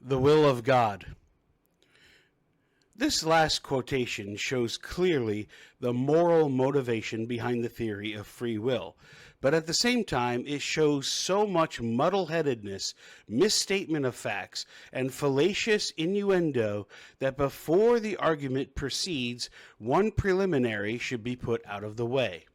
The will of God. This last quotation shows clearly the moral motivation behind the theory of free will, but at the same time it shows so much muddle-headedness, misstatement of facts, and fallacious innuendo that before the argument proceeds, one preliminary should be put out of the way.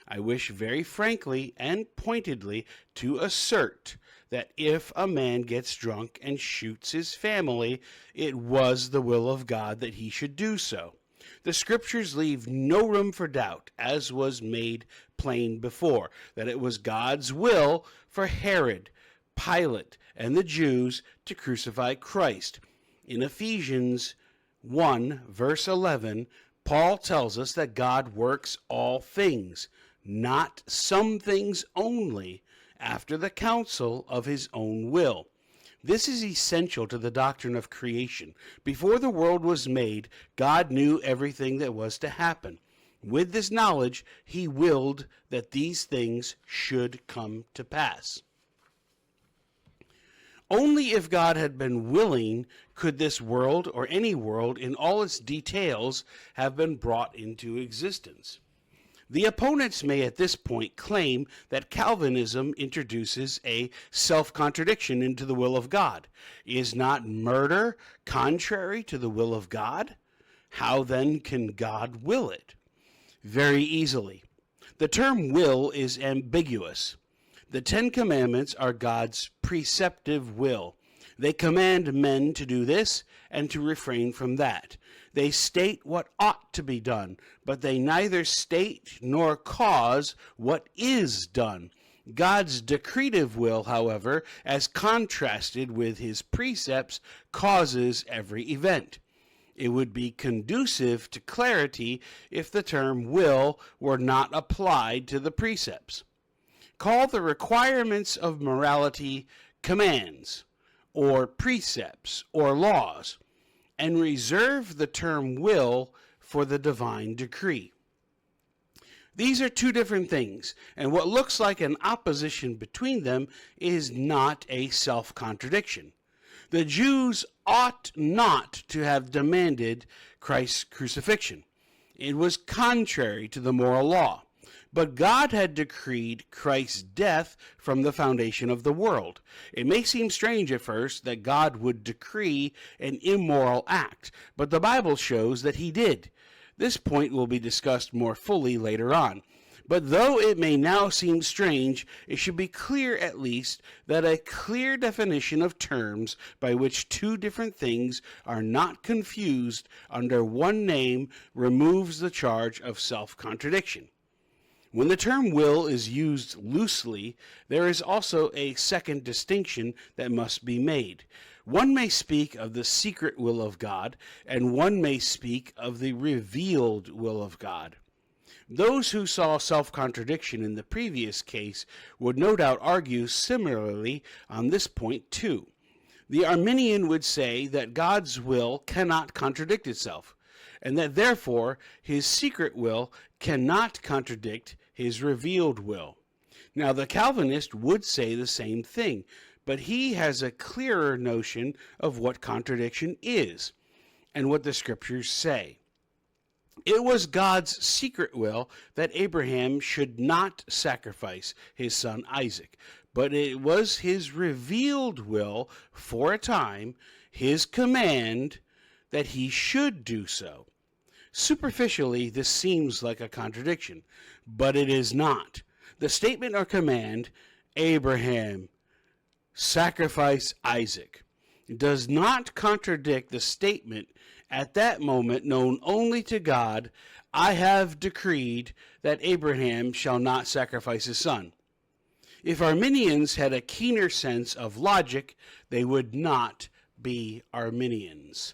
I wish very frankly and pointedly to assert that if a man gets drunk and shoots his family, it was the will of God that he should do so. The scriptures leave no room for doubt, as was made plain before, that it was God's will for Herod, Pilate, and the Jews to crucify Christ. In Ephesians 1, verse 11, Paul tells us that God works all things, not some things only, after the counsel of his own will. This is essential to the doctrine of creation. Before the world was made, God knew everything that was to happen. With this knowledge, he willed that these things should come to pass. Only if God had been willing could this world, or any world in all its details, have been brought into existence. The opponents may at this point claim that Calvinism introduces a self-contradiction into the will of God. Is not murder contrary to the will of God? How then can God will it? Very easily. The term will is ambiguous. The Ten Commandments are God's preceptive will. They command men to do this and to refrain from that. They state what ought to be done, but they neither state nor cause what is done. God's decretive will, however, as contrasted with his precepts, causes every event. It would be conducive to clarity if the term will were not applied to the precepts. Call the requirements of morality commands, or precepts, or laws, and reserve the term will for the divine decree. These are two different things, and what looks like an opposition between them is not a self-contradiction. The Jews ought not to have demanded Christ's crucifixion. It was contrary to the moral law. But God had decreed Christ's death from the foundation of the world. It may seem strange at first that God would decree an immoral act, but the Bible shows that he did. This point will be discussed more fully later on. But though it may now seem strange, it should be clear at least that a clear definition of terms by which two different things are not confused under one name removes the charge of self-contradiction. When the term will is used loosely, there is also a second distinction that must be made. One may speak of the secret will of God, and one may speak of the revealed will of God. Those who saw self-contradiction in the previous case would no doubt argue similarly on this point too. The Arminian would say that God's will cannot contradict itself, and that therefore his secret will cannot contradict his revealed will. Now the Calvinist would say the same thing, but he has a clearer notion of what contradiction is and what the scriptures say. It was God's secret will that Abraham should not sacrifice his son Isaac, but it was his revealed will for a time, his command, that he should do so. Superficially, this seems like a contradiction, but it is not. The statement or command, Abraham, sacrifice Isaac, does not contradict the statement at that moment known only to God, I have decreed that Abraham shall not sacrifice his son. If Arminians had a keener sense of logic, they would not be Arminians.